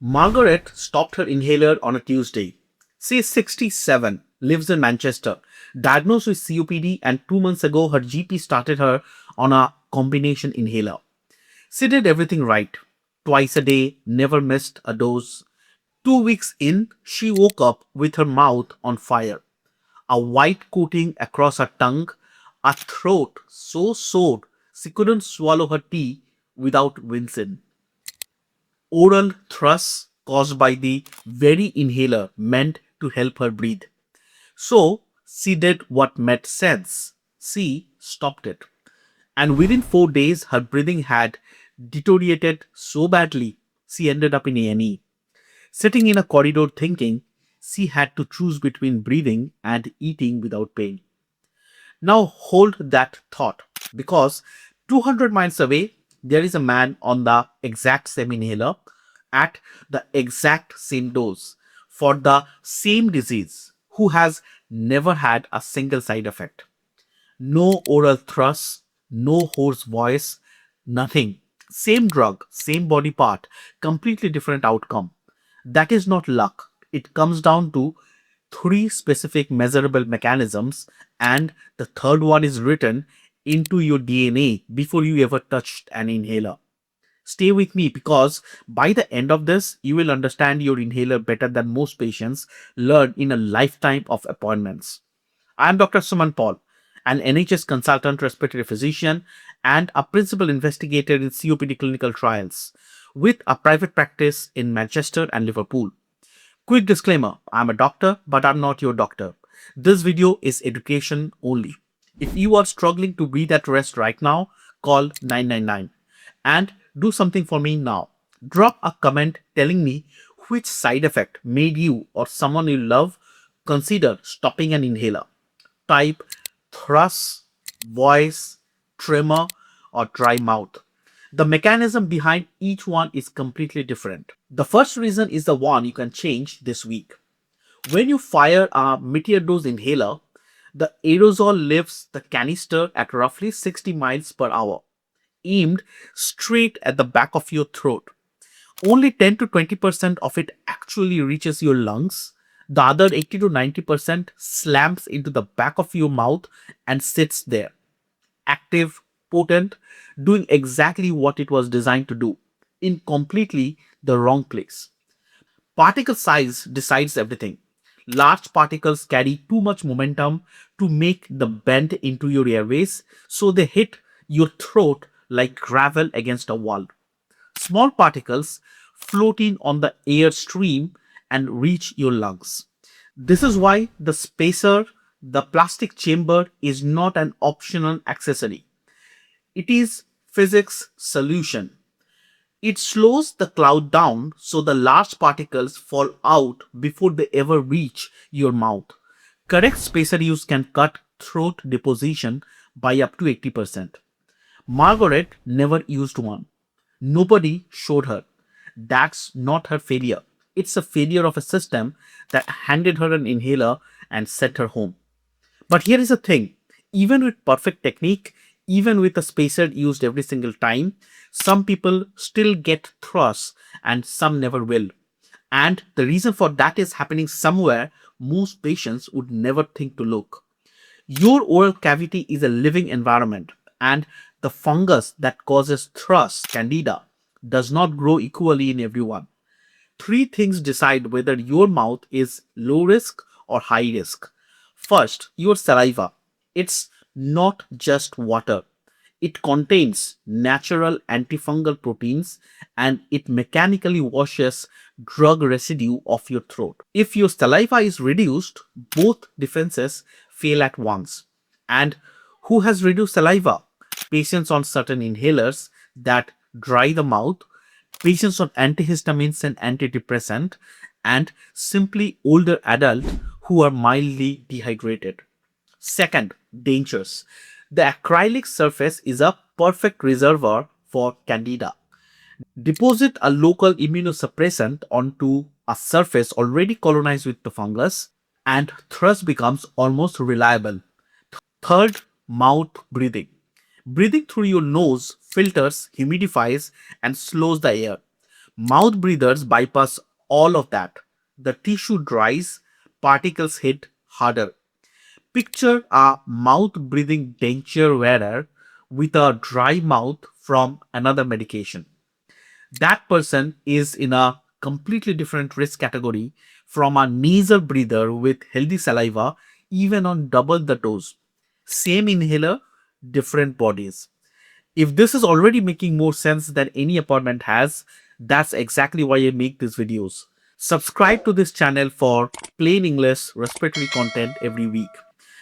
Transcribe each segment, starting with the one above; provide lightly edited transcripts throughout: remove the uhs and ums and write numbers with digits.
Margaret stopped her inhaler on a Tuesday. She is 67, lives in Manchester, diagnosed with COPD, and 2 months ago her GP started her on a combination inhaler. She did everything right. Twice a day, never missed a dose. 2 weeks in, she woke up with her mouth on fire, a white coating across her tongue, a throat so sore she couldn't swallow her tea without wincing. Oral thrush caused by the very inhaler meant to help her breathe. So she did what made sense. She stopped it. And within 4 days, her breathing had deteriorated so badly she ended up in A&E. Sitting in a corridor thinking she had to choose between breathing and eating without pain. Now hold that thought because 200 miles away, there is a man on the exact same inhaler at the exact same dose for the same disease who has never had a single side effect. No oral thrust, no hoarse voice, nothing. Same drug, same body part, completely different outcome. That is not luck. It comes down to three specific measurable mechanisms, and the third one is written into your DNA before you ever touched an inhaler. Stay with me because by the end of this, you will understand your inhaler better than most patients learn in a lifetime of appointments. I am Dr. Suman Paul, an NHS consultant respiratory physician and a principal investigator in COPD clinical trials with a private practice in Manchester and Liverpool. Quick disclaimer, I'm a doctor, but I'm not your doctor. This video is education only. If you are struggling to breathe at rest right now, call 999 and do something for me now. Drop a comment telling me which side effect made you or someone you love consider stopping an inhaler. Type thrush, voice, tremor, or dry mouth. The mechanism behind each one is completely different. The first reason is the one you can change this week. When you fire a meteor dose inhaler, the aerosol leaves the canister at roughly 60 miles per hour, aimed straight at the back of your throat. Only 10 to 20% of it actually reaches your lungs. The other 80 to 90% slams into the back of your mouth and sits there, active, potent, doing exactly what it was designed to do, in completely the wrong place. Particle size decides everything. Large particles carry too much momentum to make the bend into your airways, so they hit your throat like gravel against a wall. Small particles float in on the air stream and reach your lungs. This is why the spacer, the plastic chamber, is not an optional accessory. It is physics solution. It slows the cloud down so the large particles fall out before they ever reach your mouth. Correct spacer use can cut throat deposition by up to 80%. Margaret never used one. Nobody showed her. That's not her failure. It's a failure of a system that handed her an inhaler and sent her home. But here is the thing, even with perfect technique, even with a spacer used every single time, some people still get thrush and some never will. And the reason for that is happening somewhere most patients would never think to look. Your oral cavity is a living environment, and the fungus that causes thrush, candida, does not grow equally in everyone. Three things decide whether your mouth is low risk or high risk. First, your saliva. It's not just water. It contains natural antifungal proteins and it mechanically washes drug residue off your throat. If your saliva is reduced, both defenses fail at once. And who has reduced saliva? Patients on certain inhalers that dry the mouth, patients on antihistamines and antidepressant, and simply older adults who are mildly dehydrated. Second, dangers. The acrylic surface is a perfect reservoir for candida. Deposit a local immunosuppressant onto a surface already colonized with the fungus, and thrush becomes almost reliable. Third, mouth breathing. Breathing through your nose filters, humidifies, and slows the air. Mouth breathers bypass all of that. The tissue dries, particles hit harder. Picture a mouth breathing denture wearer with a dry mouth from another medication. That person is in a completely different risk category from a nasal breather with healthy saliva, even on double the dose. Same inhaler, different bodies. If this is already making more sense than any appointment has, that's exactly why I make these videos. Subscribe to this channel for plain English respiratory content every week.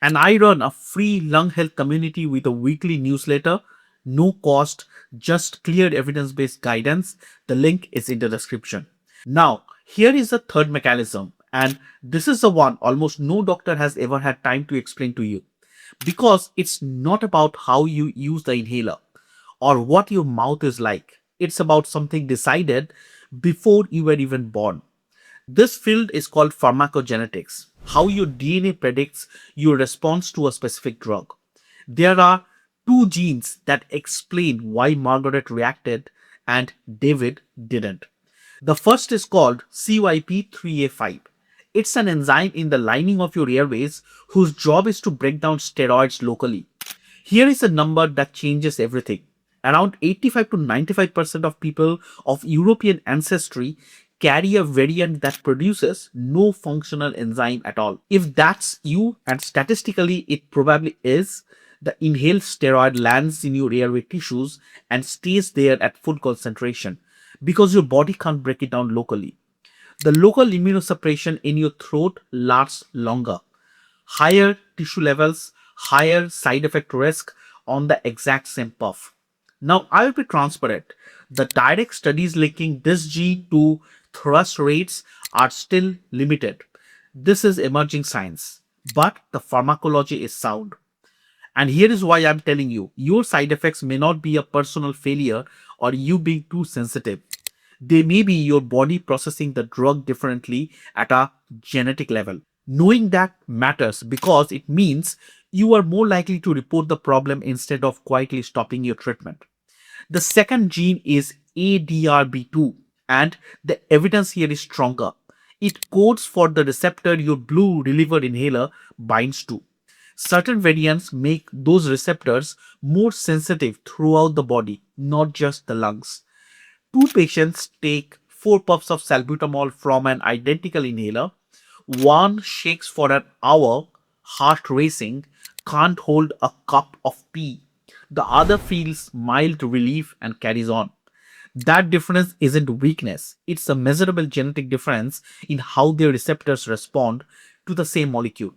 And I run a free lung health community with a weekly newsletter, no cost, just clear evidence-based guidance. The link is in the description. Now, here is the third mechanism, and this is the one almost no doctor has ever had time to explain to you. Because it's not about how you use the inhaler or what your mouth is like. It's about something decided before you were even born. This field is called pharmacogenetics, how your DNA predicts your response to a specific drug. There are two genes that explain why Margaret reacted and David didn't. The first is called CYP3A5. It's an enzyme in the lining of your airways whose job is to break down steroids locally. Here is a number that changes everything. Around 85 to 95% of people of European ancestry carry a variant that produces no functional enzyme at all. If that's you, and statistically it probably is, the inhaled steroid lands in your airway tissues and stays there at full concentration because your body can't break it down locally. The local immunosuppression in your throat lasts longer. Higher tissue levels, higher side effect risk on the exact same puff. Now, I will be transparent. The direct studies linking this gene to thrush rates are still limited. This is emerging science, but the pharmacology is sound. And here is why I'm telling you, your side effects may not be a personal failure or you being too sensitive. They may be your body processing the drug differently at a genetic level. Knowing that matters because it means you are more likely to report the problem instead of quietly stopping your treatment. The second gene is ADRB2, and the evidence here is stronger. It codes for the receptor your blue reliever inhaler binds to. Certain variants make those receptors more sensitive throughout the body, not just the lungs. Two patients take 4 puffs of salbutamol from an identical inhaler. One shakes for an hour, heart racing, can't hold a cup of tea. The other feels mild relief and carries on. That difference isn't weakness, it's a measurable genetic difference in how their receptors respond to the same molecule.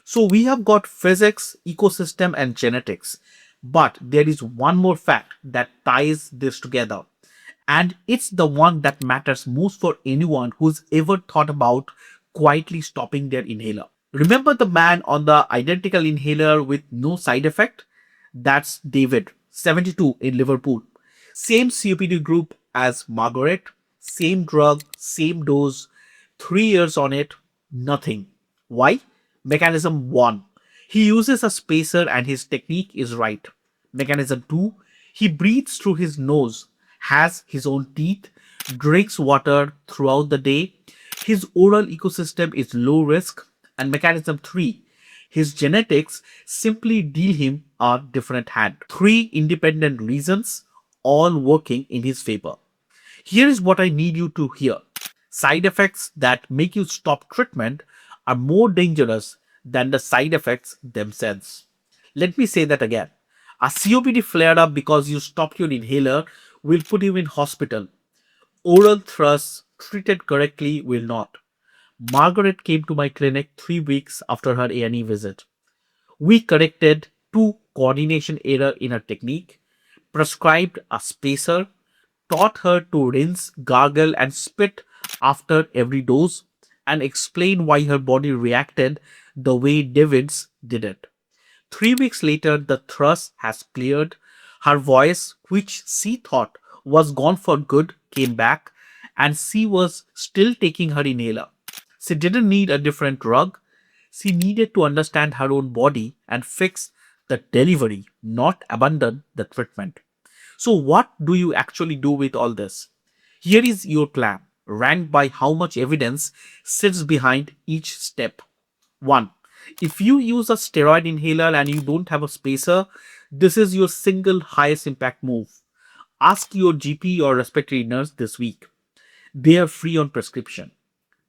So we have got physics, ecosystem, and genetics. But there is one more fact that ties this together. And it's the one that matters most for anyone who's ever thought about quietly stopping their inhaler. Remember the man on the identical inhaler with no side effect? That's David, 72 in Liverpool. Same COPD group as Margaret, same drug, same dose, 3 years on it, nothing. Why? Mechanism 1. He uses a spacer and his technique is right. Mechanism 2. He breathes through his nose, has his own teeth, drinks water throughout the day. His oral ecosystem is low risk. And mechanism 3. His genetics simply deal him a different hand. Three independent reasons, all working in his favor. Here is what I need you to hear. Side effects that make you stop treatment are more dangerous than the side effects themselves. Let me say that again. A COPD flare up because you stopped your inhaler will put you in hospital. Oral thrush treated correctly will not. Margaret came to my clinic 3 weeks after her A&E visit. We corrected two coordination error in her technique, prescribed a spacer, taught her to rinse, gargle, and spit after every dose, and explained why her body reacted the way David's did it. 3 weeks later, the thrush has cleared. Her voice, which she thought was gone for good, came back, and she was still taking her inhaler. She didn't need a different drug. She needed to understand her own body and fix the delivery, not abandon the treatment. So, what do you actually do with all this? Here is your plan, ranked by how much evidence sits behind each step. 1. If you use a steroid inhaler and you don't have a spacer, this is your single highest impact move. Ask your GP or respiratory nurse this week. They are free on prescription.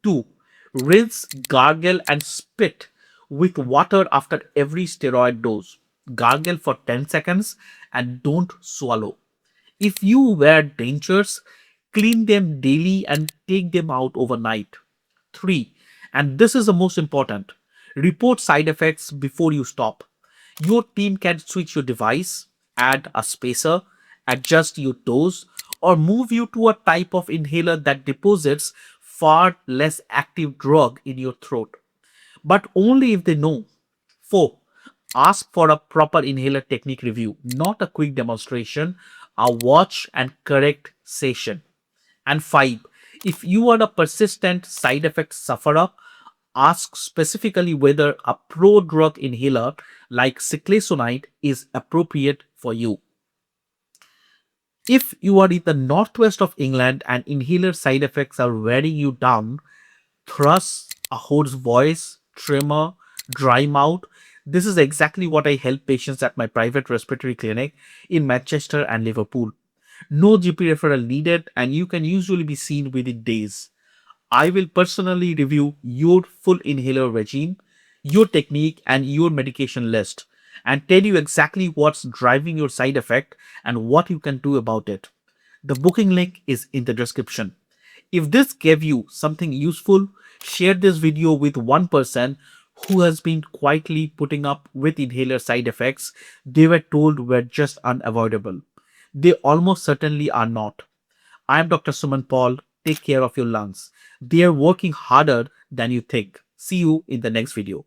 2. Rinse, gargle, and spit with water after every steroid dose. Gargle for 10 seconds and don't swallow. If you wear dentures, clean them daily and take them out overnight. 3. And this is the most important, report side effects before you stop. Your team can switch your device, add a spacer, adjust your dose, or move you to a type of inhaler that deposits far less active drug in your throat. But only if they know. 4. Ask for a proper inhaler technique review, not a quick demonstration, a watch and correct session. And 5. If you are a persistent side effect sufferer, ask specifically whether a pro-drug inhaler like cyclesonide is appropriate for you. If you are in the northwest of England and inhaler side effects are wearing you down, thrush, a hoarse voice, tremor, dry mouth, this is exactly what I help patients at my private respiratory clinic in Manchester and Liverpool. No GP referral needed, and you can usually be seen within days. I will personally review your full inhaler regime, your technique, and your medication list, and tell you exactly what's driving your side effect and what you can do about it. The booking link is in the description. If this gave you something useful, share this video with one person who has been quietly putting up with inhaler side effects they were told were just unavoidable. They almost certainly are not. I am Dr. Suman Paul. Take care of your lungs. They are working harder than you think. See you in the next video.